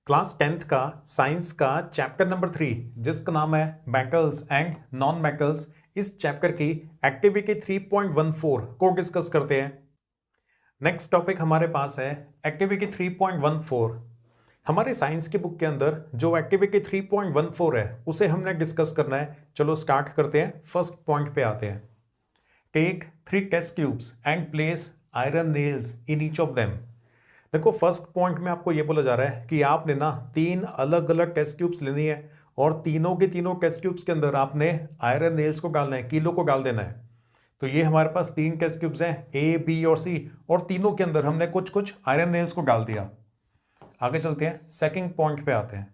Class 10th का science का chapter number 3 जिसका नाम है मैटल्स एंड नॉन मैटल्स, इस चैप्टर की एक्टिविटी 3.14 को डिस्कस करते हैं। नेक्स्ट टॉपिक हमारे पास है एक्टिविटी 3.14। हमारे साइंस की बुक के अंदर जो एक्टिविटी 3.14 है उसे हमने डिस्कस करना है। चलो स्टार्ट करते हैं, फर्स्ट पॉइंट पे आते हैं। Take 3 test tubes and place iron nails in each of them. देखो, फर्स्ट पॉइंट में आपको ये बोला जा रहा है कि आपने ना 3 अलग अलग टेस्ट ट्यूब्स लेनी है और तीनों के तीनों टेस्ट ट्यूब्स के अंदर आपने आयरन नेल्स को डालना है, किलो को डाल देना है। तो ये हमारे पास 3 टेस्ट ट्यूब्स हैं, ए, बी और सी, और तीनों के अंदर हमने कुछ कुछ आयरन नेल्स को डाल दिया। आगे चलते हैं, सेकंड पॉइंट पे आते हैं।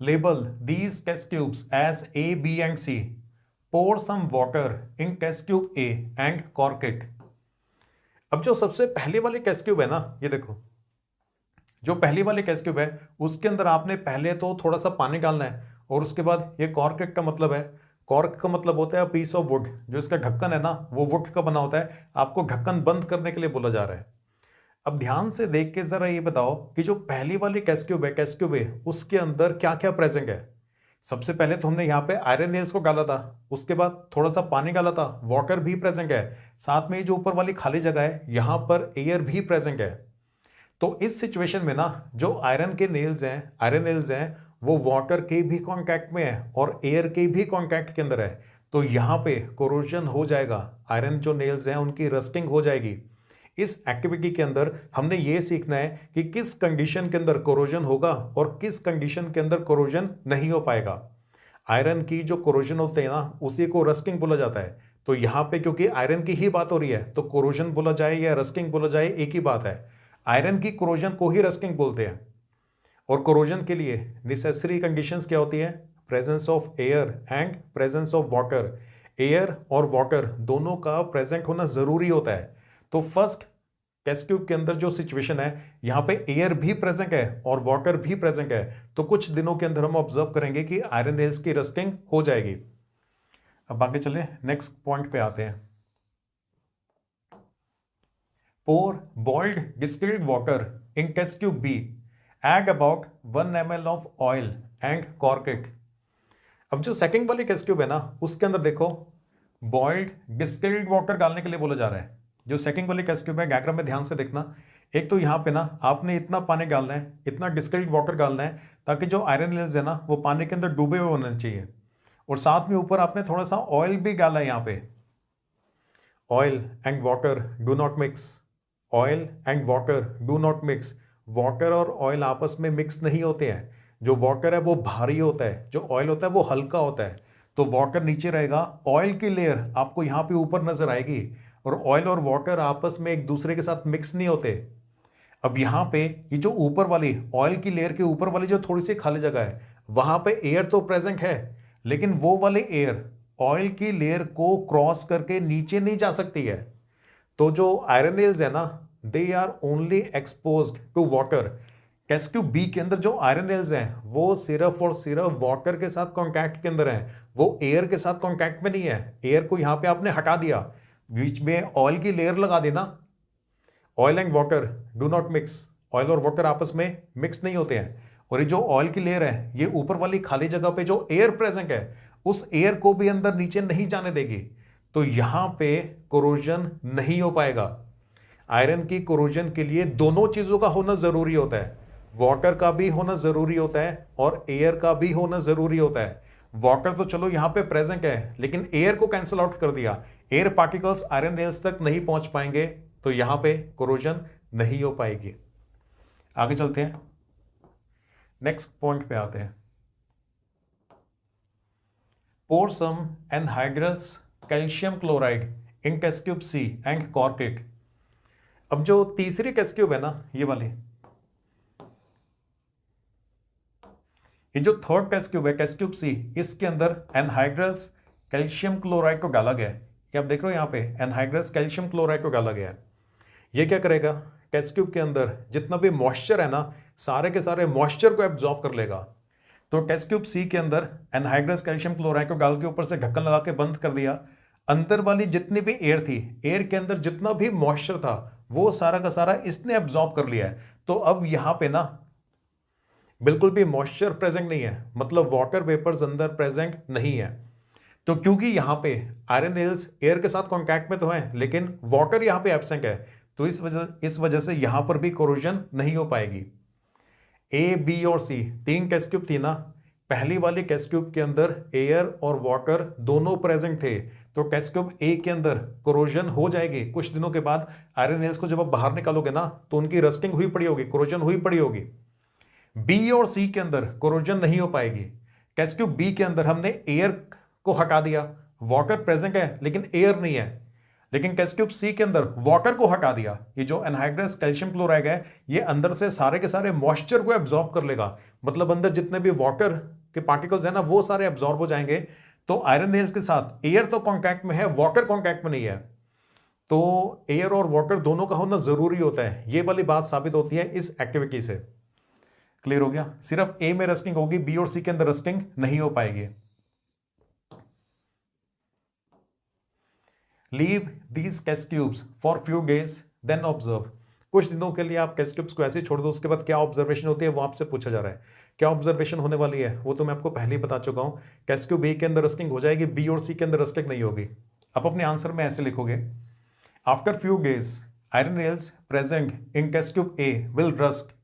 Label these test tubes as A, B and C. Pour some water in test tube A and cork it. अब जो सबसे पहले वाली टेस्ट ट्यूब है ना, ये देखो, जो पहली वाली टेस्ट ट्यूब है उसके अंदर आपने पहले तो थोड़ा सा पानी डालना है और उसके बाद ये कॉर्क का मतलब है, कॉर्क का मतलब होता है पीस ऑफ वुड। जो इसका ढक्कन है ना वो वुड का बना होता है, आपको ढक्कन बंद करने के लिए बोला जा रहा है। अब ध्यान से देख के जरा ये बताओ कि जो पहली वाली टेस्ट ट्यूब है उसके अंदर क्या क्या प्रेजेंट है। सबसे पहले तो हमने यहाँ पे आयरन नेल्स को डाला था, उसके बाद थोड़ा सा पानी डाला था, वाटर भी प्रेजेंट है, साथ में जो ऊपर वाली खाली जगह है यहाँ पर एयर भी प्रेजेंट है। तो इस सिचुएशन में ना जो आयरन नेल्स हैं वो वाटर के भी कांटेक्ट में है और एयर के भी कांटेक्ट के अंदर है। तो यहाँ पे कोरोजन हो जाएगा, आयरन जो नेल्स हैं उनकी रस्टिंग हो जाएगी। इस एक्टिविटी के अंदर हमने ये सीखना है कि किस कंडीशन के अंदर कोरोजन होगा और किस कंडीशन के अंदर कोरोजन नहीं हो पाएगा। आयरन की जो कोरोजन होते हैं ना उसी को रस्टिंग बोला जाता है। तो यहाँ पे क्योंकि आयरन की ही बात हो रही है तो कोरोजन बोला जाए या रस्टिंग बोला जाए एक ही बात है। आयरन की कोरोजन को ही रस्टिंग बोलते हैं। और कोरोजन के लिए नेसेसरी कंडीशंस क्या होती है? Presence of air and presence of water. Air और वाटर दोनों का प्रेजेंट होना जरूरी होता है। तो फर्स्ट टेस्ट ट्यूब के अंदर जो सिचुएशन है यहां पे एयर भी प्रेजेंट है और वाटर भी प्रेजेंट है, तो कुछ दिनों के अंदर हम ऑब्जर्व करेंगे कि आयरन नेल्स की रस्टिंग हो जाएगी। अब आगे चले, नेक्स्ट पॉइंट पे आते हैं। Pour boiled distilled water in test tube B, add about 1 ml of oil and cork it. अब जो सेकंड वाली टेस्ट ट्यूब है ना उसके अंदर देखो, बॉइल्ड डिस्टिल्ड वाटर डालने के लिए बोला जा रहा है। जो सेकंड वाली टेस्ट ट्यूब है, डायग्राम में ध्यान से देखना, एक तो यहाँ पे ना आपने इतना पानी डालना है, इतना डिस्टिल्ड वाटर डालना है ताकि जो आयरन नेल्स है ना वो पानी के अंदर डूबे हुए होने चाहिए। और साथ में ऊपर आपने थोड़ा सा ऑयल भी डाला है यहाँ पे। Oil and water do not mix, oil and water do not mix. Water और ऑयल आपस में मिक्स नहीं होते हैं। जो वाटर है वो भारी होता है, जो ऑयल होता है वो हल्का होता है। तो वाटर नीचे रहेगा, ऑयल की लेयर आपको यहाँ पे ऊपर नजर आएगी और ऑयल और वाटर आपस में एक दूसरे के साथ मिक्स नहीं होते। अब यहाँ पे ये जो ऊपर वाली ऑयल की लेयर के ऊपर वाली जो थोड़ी सी खाली जगह है वहां पे एयर तो प्रेजेंट है, लेकिन वो वाले एयर ऑयल की लेयर को क्रॉस करके नीचे नहीं जा सकती है। तो जो आयरन नेल्स है ना they are only exposed to water. Test tube B के अंदर जो आयरन नेल्स हैं वो सिर्फ और सिर्फ वाटर के साथ कांटेक्ट के अंदर हैं, वो एयर के साथ कांटेक्ट में नहीं है। एयर को यहाँ पे आपने हटा दिया, बीच में ऑयल की लेयर लगा देना। Oil and water do not mix, oil और वाटर आपस में मिक्स नहीं होते हैं। और ये जो ऑयल की लेयर है ये ऊपर वाली खाली जगह पे जो एयर प्रेजेंट है उस एयर को भी अंदर नीचे नहीं जाने देगी। तो यहां पे कोरोजन नहीं हो पाएगा। आयरन की कोरोजन के लिए दोनों चीजों का होना जरूरी होता है, वाटर का भी होना जरूरी होता है और एयर का भी होना जरूरी होता है। वाटर तो चलो यहां पे प्रेजेंट है लेकिन एयर को कैंसिल आउट कर दिया, एयर पार्टिकल्स आयरन नेल्स तक नहीं पहुंच पाएंगे, तो यहां पे कोरोजन नहीं हो पाएगी। आगे चलते हैं, नेक्स्ट पॉइंट पे आते हैं। Pour some anhydrous calcium chloride in test tube C and cork it. अब जो तीसरी टेस्ट ट्यूब है ना ये वाली, ये जो थर्ड टेस्ट ट्यूब है टेस्ट ट्यूब सी, इसके अंदर एनहाइड्रस कैल्शियम क्लोराइड को डाला गया है। ये आप देख रहे हो यहाँ पे एनहाइड्रस कैल्शियम क्लोराइड को डाला गया है। ये क्या करेगा, टेस्ट ट्यूब के अंदर जितना भी मॉइस्चर है ना सारे के सारे मॉइस्चर को एब्जॉर्ब कर लेगा। तो टेस्ट ट्यूब सी के अंदर एनहाइड्रस कैल्शियम क्लोराइड को डाल के ऊपर से ढक्कन लगा के बंद कर दिया। अंदर वाली जितनी भी एयर थी, एयर के अंदर जितना भी मॉइस्चर था वो सारा का सारा इसने एब्जॉर्ब कर लिया है। तो अब यहाँ पे ना बिल्कुल भी मॉइस्चर प्रेजेंट नहीं है, मतलब वाटर वेपर्स अंदर प्रेजेंट नहीं है। तो क्योंकि यहां पे आयरन नेल्स एयर के साथ कॉन्टैक्ट में तो हैं, लेकिन वाटर यहां पे एब्सेंट है, तो इस वजह से यहां पर भी कोरोजन नहीं हो पाएगी। ए, बी और सी तीन टेस्ट ट्यूब थी ना, पहली वाली टेस्ट ट्यूब के अंदर एयर और वाटर दोनों प्रेजेंट थे, तो टेस्ट ट्यूब ए के अंदर कोरोजन हो जाएगी। कुछ दिनों के बाद आयरन नेल्स को जब आप बाहर निकालोगे ना, तो उनकी रस्टिंग हुई पड़ी होगी, कोरोजन हुई पड़ी होगी। बी और सी के अंदर कोरोजन नहीं हो पाएगी। टेस्ट ट्यूब बी के अंदर हमने एयर को हटा दिया, वाटर प्रेजेंट है लेकिन एयर नहीं है। लेकिन टेस्ट ट्यूब सी के अंदर वाटर को हटा दिया, ये जो एनहाइड्रस कैल्शियम क्लोराइड है ये अंदर से सारे के सारे मॉइस्चर को एब्जॉर्ब कर लेगा, मतलब अंदर जितने भी वाटर के पार्टिकल्स है ना वो सारे एब्जॉर्ब हो जाएंगे। तो आयरन नेल्स के साथ एयर तो कांटेक्ट में है, वाटर कांटेक्ट में नहीं है, तो एयर और वाटर दोनों का होना जरूरी होता है। ये वाली बात साबित होती है इस एक्टिविटी से। क्लियर हो गया? सिर्फ ए में रस्टिंग होगी, बी और सी के अंदर रस्टिंग नहीं हो पाएगी। Leave these test tubes for few days then observe. कुछ दिनों के लिए आप टेस्ट ट्यूब्स को ऐसे ही छोड़ दो, उसके बाद क्या ऑब्जर्वेशन होती है वो आपसे पूछा जा रहा है। क्या ऑब्जर्वेशन होने वाली है वो तो मैं आपको पहले ही बता चुका हूं। टेस्ट ट्यूब ए के अंदर रस्टिंग हो जाएगी, बी और सी के अंदर रस्टिंग नहीं होगी। आप अपने आंसर में ऐसे लिखोगे, after few days iron nails present in test tube A will rust,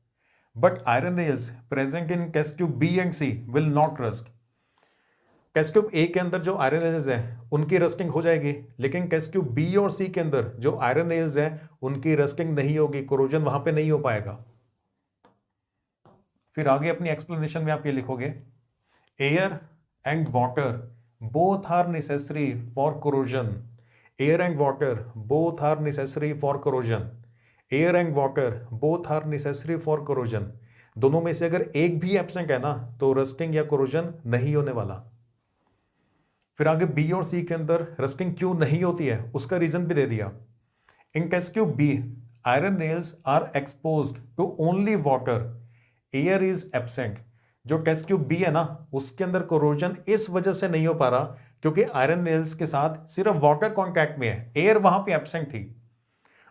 but iron nails present in test tube B and C will not rust. Test tube A के अंदर जो आयरन नेल्स है उनकी rusting हो जाएगी, लेकिन test tube B और सी के अंदर जो आयरन नेल्स है उनकी रस्टिंग नहीं होगी, कोरोजन वहां पे नहीं हो पाएगा। फिर आगे अपनी एक्सप्लेनेशन में आप ये लिखोगे, air and water both are necessary for corrosion. Air and water both are necessary for corrosion. Air and water both are necessary for corrosion. दोनों में से अगर एक भी एब्सेंट है ना तो रस्टिंग या कोरोजन नहीं होने वाला। फिर आगे बी और सी के अंदर रस्टिंग क्यों नहीं होती है उसका रीजन भी दे दिया। In test tube B iron nails are exposed to only water, air is absent. जो टेस्ट ट्यूब बी है ना उसके अंदर कोरोजन इस वजह से नहीं हो पा रहा क्योंकि आयरन नेल्स के साथ सिर्फ वाटर कॉन्टैक्ट में है, एयर वहां पे एब्सेंट थी।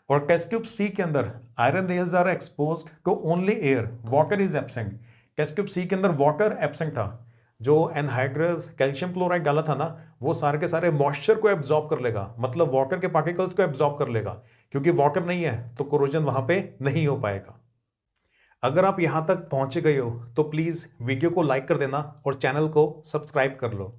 और टेस्ट ट्यूब सी के अंदर iron nails are exposed to only air, water is absent. Test tube C के अंदर वाटर एब्सेंट था, जो एनहाइड्रस कैल्शियम क्लोराइड डाला था ना वो सारे के सारे मॉइस्चर को एब्जॉर्ब कर लेगा, मतलब वाटर के पार्टिकल्स को एब्जॉर्ब कर लेगा। क्योंकि वाटर नहीं है तो कोरोजन वहां पे नहीं हो पाएगा। अगर आप यहां तक पहुंचे गए हो तो प्लीज वीडियो को लाइक कर देना और चैनल को सब्सक्राइब कर लो।